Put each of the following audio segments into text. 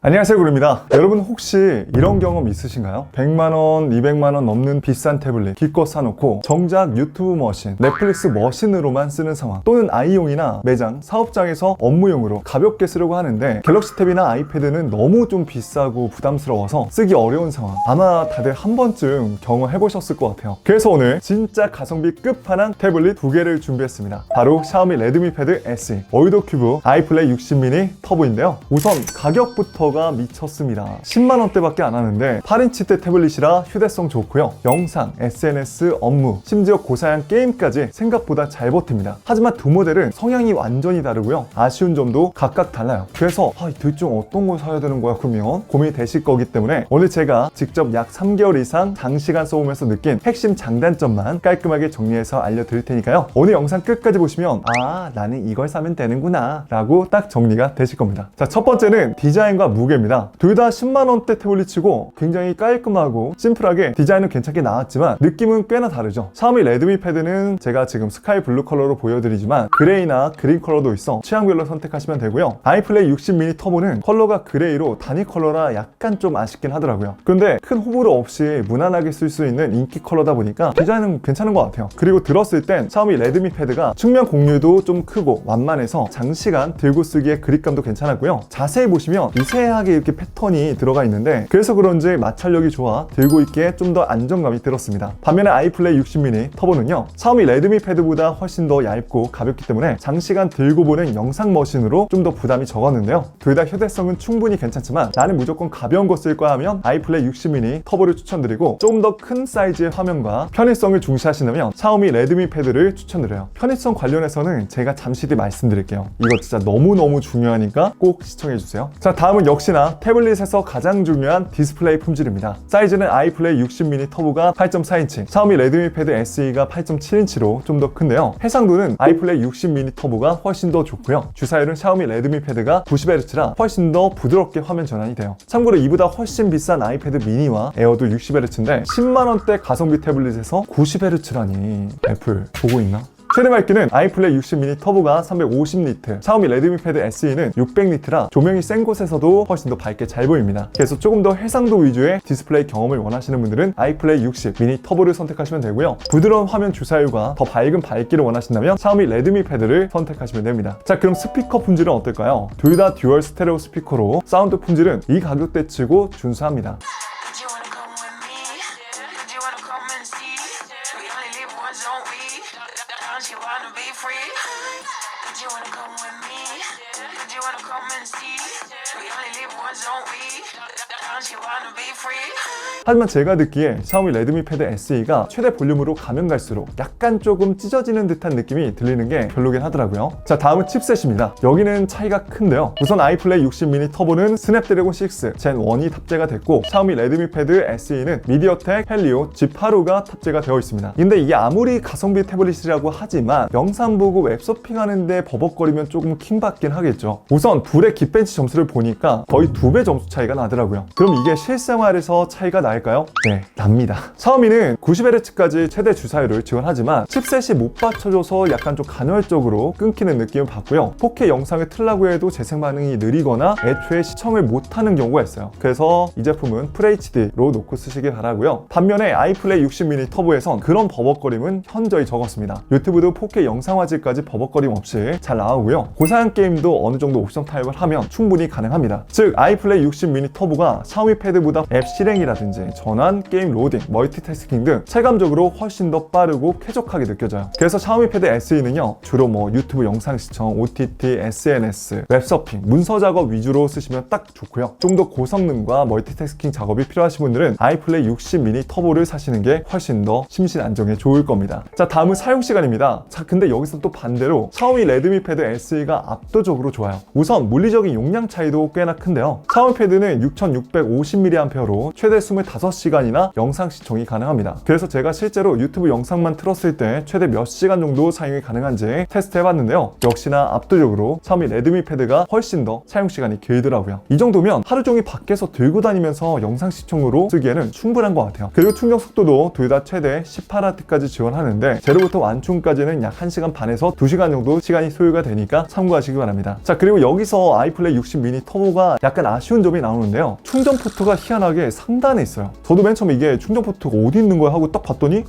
안녕하세요, 구루입니다. 여러분 혹시 이런 경험 있으신가요? 100만원, 200만원 넘는 비싼 태블릿 기껏 사놓고 정작 유튜브 머신, 넷플릭스 머신으로만 쓰는 상황, 또는 아이용이나 매장, 사업장에서 업무용으로 가볍게 쓰려고 하는데 갤럭시 탭이나 아이패드는 너무 좀 비싸고 부담스러워서 쓰기 어려운 상황, 아마 다들 한 번쯤 경험해보셨을 것 같아요. 그래서 오늘 진짜 가성비 끝판왕 태블릿 2개를 준비했습니다. 바로 샤오미 레드미 패드 SE, 어유도 큐브, 아이플레이 60 미니 터보인데요. 우선 가격부터 미쳤습니다. 10만원대밖에 안 하는데 8인치대 태블릿이라 휴대성 좋고요. 영상, SNS, 업무, 심지어 고사양 게임까지 생각보다 잘 버팁니다. 하지만 두 모델은 성향이 완전히 다르고요. 아쉬운 점도 각각 달라요. 그래서 둘 중 어떤 걸 사야 되는 거야 그러면 고민이 되실 거기 때문에 오늘 제가 직접 약 3개월 이상 장시간 써오면서 느낀 핵심 장단점만 깔끔하게 정리해서 알려드릴 테니까요. 오늘 영상 끝까지 보시면 나는 이걸 사면 되는구나 라고 딱 정리가 되실 겁니다. 자, 첫 번째는 디자인과 무게입니다. 둘 다 10만원대 태블릿이고 굉장히 깔끔하고 심플하게 디자인은 괜찮게 나왔지만 느낌은 꽤나 다르죠. 샤오미 레드미 패드는 제가 지금 스카이 블루 컬러로 보여드리지만 그레이나 그린 컬러도 있어 취향별로 선택하시면 되고요. 아이플레이 60 미니 터보는 컬러가 그레이로 단일 컬러라 약간 좀 아쉽긴 하더라고요. 그런데 큰 호불호 없이 무난하게 쓸 수 있는 인기 컬러다 보니까 디자인은 괜찮은 것 같아요. 그리고 들었을 땐 샤오미 레드미 패드가 측면 공유도 좀 크고 완만해서 장시간 들고 쓰기에 그립감도 괜찮았고요. 자세히 보시면 미세하게 이렇게 패턴이 들어가 있는데 그래서 그런지 마찰력이 좋아 들고 있기에 좀 더 안정감이 들었습니다. 반면에 아이플레이 60 미니 터보는요, 샤오미 레드미 패드보다 훨씬 더 얇고 가볍기 때문에 장시간 들고 보는 영상 머신으로 좀 더 부담이 적었는데요. 둘 다 휴대성은 충분히 괜찮지만 나는 무조건 가벼운 거 쓸 거야 하면 아이플레이 60 미니 터보를 추천드리고 조금 더 큰 사이즈의 화면과 편의성을 중시하시려면 샤오미 레드미 패드를 추천드려요. 편의성 관련해서는 제가 잠시 뒤에 말씀드릴게요. 이거 진짜 너무너무 중요하니까 꼭 시청해주세요. 자, 다음은 역시나 태블릿에서 가장 중요한 디스플레이 품질입니다. 사이즈는 아이플레이 60 미니 터보가 8.4인치, 샤오미 레드미 패드 SE가 8.7인치로 좀 더 큰데요. 해상도는 아이플레이 60 미니 터보가 훨씬 더 좋고요. 주사율은 샤오미 레드미 패드가 90Hz라 훨씬 더 부드럽게 화면 전환이 돼요. 참고로 이보다 훨씬 비싼 아이패드 미니와 에어도 60Hz인데 10만원대 가성비 태블릿에서 90Hz라니 애플 보고 있나? 최대 밝기는 아이플레이 60 미니 터보가 350니트, 샤오미 레드미 패드 SE는 600니트라 조명이 센 곳에서도 훨씬 더 밝게 잘 보입니다. 그래서 조금 더 해상도 위주의 디스플레이 경험을 원하시는 분들은 아이플레이 60 미니 터보를 선택하시면 되고요. 부드러운 화면 주사율과 더 밝은 밝기를 원하신다면 샤오미 레드미 패드를 선택하시면 됩니다. 자, 그럼 스피커 품질은 어떨까요? 둘 다 듀얼 스테레오 스피커로 사운드 품질은 이 가격대치고 준수합니다. 하지만 제가 듣기에 샤오미 레드미 패드 SE가 최대 볼륨으로 가면 갈수록 약간 조금 찢어지는 듯한 느낌이 들리는 게 별로긴 하더라고요. 자, 다음은 칩셋입니다. 여기는 차이가 큰데요. 우선 아이플레이 60 미니 터보는 스냅드래곤 6 젠 1이 탑재가 됐고 샤오미 레드미 패드 SE는 미디어텍 헬리오 G85가 탑재가 되어 있습니다. 근데 이게 아무리 가성비 태블릿이라고 하지만 영상 보고 웹서핑하는데 버벅거리면 조금 킹받긴 하겠죠. 우선 둘의 깃벤치 점수를 보니까 거의 2배 점수 차이가 나더라고요. 그럼 이게 실생활에서 차이가 날까요? 네, 납니다. 샤오미는 90Hz까지 최대 주사율을 지원하지만 칩셋이 못 받쳐줘서 약간 좀 간헐적으로 끊기는 느낌을 받고요. 4K 영상을 틀라고 해도 재생 반응이 느리거나 애초에 시청을 못하는 경우가 있어요. 그래서 이 제품은 FHD로 놓고 쓰시길 바라고요. 반면에 아이플레이 60 미니 터보에선 그런 버벅거림은 현저히 적었습니다. 유튜브도 4K 영상 화질까지 버벅거림 없이 잘 나오고요. 고사양 게임도 어느 정도 옵션 타입을 하면 충분히 가능합니다. 즉 아이플레이 60 미니 터보가 샤오미 패드보다 앱 실행이라든지 전환, 게임 로딩, 멀티태스킹 등 체감적으로 훨씬 더 빠르고 쾌적하게 느껴져요. 그래서 샤오미 패드 SE는요, 주로 유튜브 영상 시청, OTT, SNS, 웹서핑, 문서 작업 위주로 쓰시면 딱 좋고요. 좀 더 고성능과 멀티태스킹 작업이 필요하신 분들은 아이플레이 60 미니 터보를 사시는 게 훨씬 더 심신 안정에 좋을 겁니다. 자, 다음은 사용 시간입니다. 자, 근데 여기서 또 반대로 샤오미 레드미 패드 SE가 압도적으로 좋아요. 우선 물리적인 용량 차이도 꽤나 큰데요. 샤오미 패드는 6600 1550mAh로 최대 25시간이나 영상 시청이 가능합니다. 그래서 제가 실제로 유튜브 영상만 틀었을 때 최대 몇 시간 정도 사용이 가능한지 테스트 해봤는데요. 역시나 압도적으로 샤오미 레드미 패드가 훨씬 더 사용시간이 길더라고요. 이 정도면 하루 종일 밖에서 들고 다니면서 영상 시청으로 쓰기에는 충분한 것 같아요. 그리고 충전 속도도 둘 다 최대 18W까지 지원하는데 제로부터 완충까지는 약 1시간 반에서 2시간 정도 시간이 소요가 되니까 참고하시기 바랍니다. 자, 그리고 여기서 아이플레이 60 미니 터보가 약간 아쉬운 점이 나오는데요. 충전 포트가 희한하게 상단에 있어요. 저도 맨 처음에 이게 충전 포트가 어디 있는 거야 하고 딱 봤더니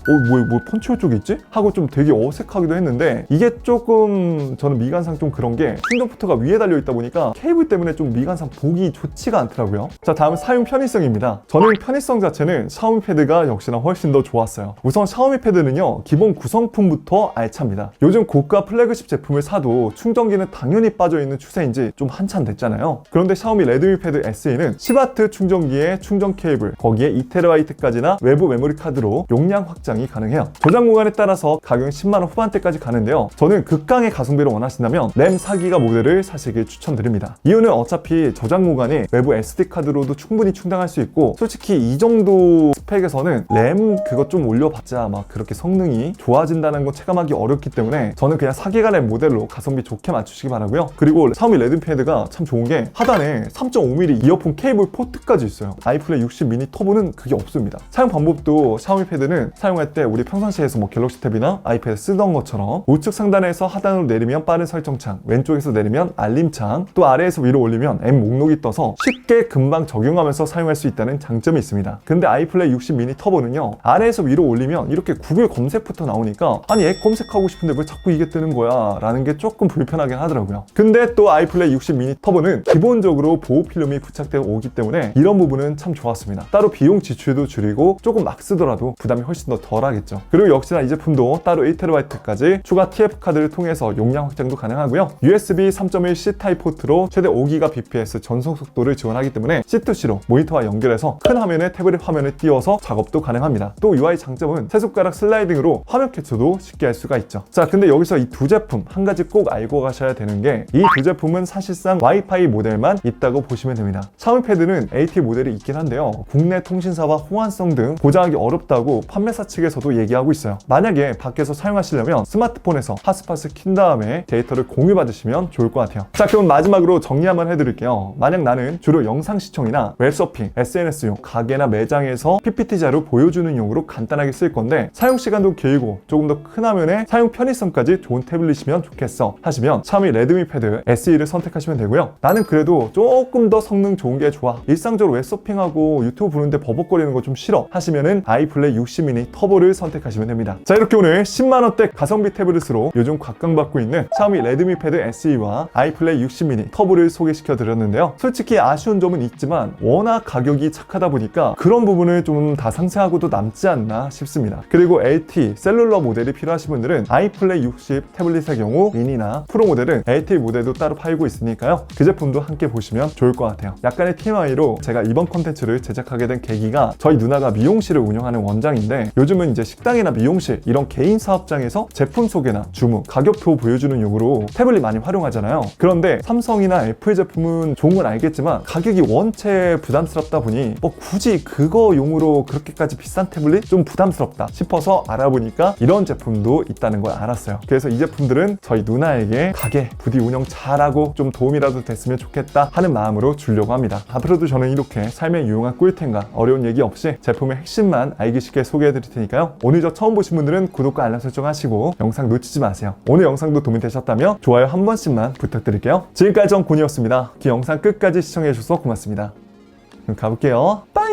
뭐 펀치홀 쪽에 있지? 하고 좀 되게 어색하기도 했는데 이게 조금 저는 미관상 좀 그런 게 충전 포트가 위에 달려 있다 보니까 케이블 때문에 좀 미관상 보기 좋지가 않더라고요. 자, 다음 사용 편의성입니다. 저는 편의성 자체는 샤오미 패드가 역시나 훨씬 더 좋았어요. 우선 샤오미 패드는요, 기본 구성품부터 알찹니다. 요즘 고가 플래그십 제품을 사도 충전기는 당연히 빠져있는 추세인지 좀 한참 됐잖아요. 그런데 샤오미 레드미 패드 SE는 10W 충전기에 충전 케이블, 거기에 2TB까지나 외부 메모리 카드로 용량 확장이 가능해요. 저장 공간에 따라서 가격은 10만원 후반대까지 가는데요. 저는 극강의 가성비를 원하신다면 램 4기가 모델을 사시길 추천드립니다. 이유는 어차피 저장 공간이 외부 SD카드로도 충분히 충당할 수 있고, 솔직히 이 정도 스펙에서는 램 그것 좀 올려봤자 막 그렇게 성능이 좋아진다는 건 체감하기 어렵기 때문에 저는 그냥 4기가 램 모델로 가성비 좋게 맞추시기 바라고요. 그리고 샤오미 레드미 패드가 참 좋은 게 하단에 3.5mm 이어폰 케이블 포트까지 있어요. 아이플레이 60 미니 터보는 그게 없습니다. 사용 방법도 샤오미 패드는 사용할 때 우리 평상시에서 뭐 갤럭시 탭이나 아이패드 쓰던 것처럼 우측 상단에서 하단으로 내리면 빠른 설정창, 왼쪽에서 내리면 알림창, 또 아래에서 위로 올리면 앱 목록이 떠서 쉽게 금방 적용하면서 사용할 수 있다는 장점이 있습니다. 근데 아이플레이 60 미니 터보는요, 아래에서 위로 올리면 이렇게 구글 검색부터 나오니까 아니 앱 검색하고 싶은데 왜 자꾸 이게 뜨는 거야 라는 게 조금 불편하긴 하더라고요. 근데 또 아이플레이 60 미니 터보는 기본적으로 보호 필름이 부착되어 오기 때문에 이런 부분은 참 좋았습니다. 따로 비용 지출도 줄이고 조금 막 쓰더라도 부담이 훨씬 더 덜하겠죠. 그리고 역시나 이 제품도 따로 1TB까지 추가 TF 카드를 통해서 용량 확장도 가능하고요. USB 3.1C 타입 포트로 최대 5Gbps 전송 속도를 지원하기 때문에 C2C로 모니터와 연결해서 큰 화면에 태블릿 화면을 띄워서 작업도 가능합니다. 또 UI 장점은 세 손가락 슬라이딩으로 화면 캡처도 쉽게 할 수가 있죠. 자, 근데 여기서 이 두 제품 한 가지 꼭 알고 가셔야 되는 게 이 두 제품은 사실상 와이파이 모델만 있다고 보시면 됩니다. 샤오미 패드는 AT 모델이 있긴 한데요, 국내 통신사와 호환성 등 보장하기 어렵다고 판매사 측에서도 얘기하고 있어요. 만약에 밖에서 사용하시려면 스마트폰에서 핫스팟을 킨 다음에 데이터를 공유받으시면 좋을 것 같아요. 자, 그럼 마지막으로 정리 한번 해드릴게요. 만약 나는 주로 영상 시청이나 웹서핑, SNS용, 가게나 매장에서 PPT 자료 보여주는 용으로 간단하게 쓸 건데 사용 시간도 길고 조금 더 큰 화면에 사용 편의성까지 좋은 태블릿이면 좋겠어 하시면 샤오미 레드미 패드 SE를 선택하시면 되고요. 나는 그래도 조금 더 성능 좋은 게 좋아, 일상적으로 웹서핑하고 유튜브 보는데 버벅거리는 거 좀 싫어 하시면은 아이플레이 60 미니 터보를 선택하시면 됩니다. 자, 이렇게 오늘 10만원대 가성비 태블릿으로 요즘 각광받고 있는 샤오미 레드미 패드 SE와 아이플레이 60 미니 터보를 소개시켜 드렸는데요. 솔직히 아쉬운 점은 있지만 워낙 가격이 착하다 보니까 그런 부분을 좀 다 상세하고도 남지 않나 싶습니다. 그리고 LTE 셀룰러 모델이 필요하신 분들은 아이플레이 60 태블릿의 경우 미니나 프로 모델은 LTE 모델도 따로 팔고 있으니까요. 그 제품도 함께 보시면 좋을 것 같아요. 약간의 TMI로 제가 이번 컨텐츠를 제작하게 된 계기가 저희 누나가 미용실을 운영하는 원장인데 요즘은 이제 식당이나 미용실 이런 개인 사업장에서 제품 소개나 주문, 가격표 보여주는 용으로 태블릿 많이 활용하잖아요. 그런데 삼성이나 애플 제품은 좋은 건 알겠지만 가격이 원체 부담스럽다 보니 뭐 굳이 그거 용으로 그렇게까지 비싼 태블릿 좀 부담스럽다 싶어서 알아보니까 이런 제품도 있다는 걸 알았어요. 그래서 이 제품들은 저희 누나에게 가게 부디 운영 잘하고 좀 도움이라도 됐으면 좋겠다 하는 마음으로 주려고 합니다. 앞으로도 저는 이렇게 삶에 유용한 꿀템과 어려운 얘기 없이 제품의 핵심만 알기 쉽게 소개해 드릴 테니까요. 오늘 저 처음 보신 분들은 구독과 알람 설정 하시고 영상 놓치지 마세요. 오늘 영상도 도움이 되셨다면 좋아요 한 번씩만 부탁드릴게요. 지금까지 전 곤이었습니다. 그 영상 끝까지 시청해 주셔서 고맙습니다. 그럼 가볼게요. 빠이!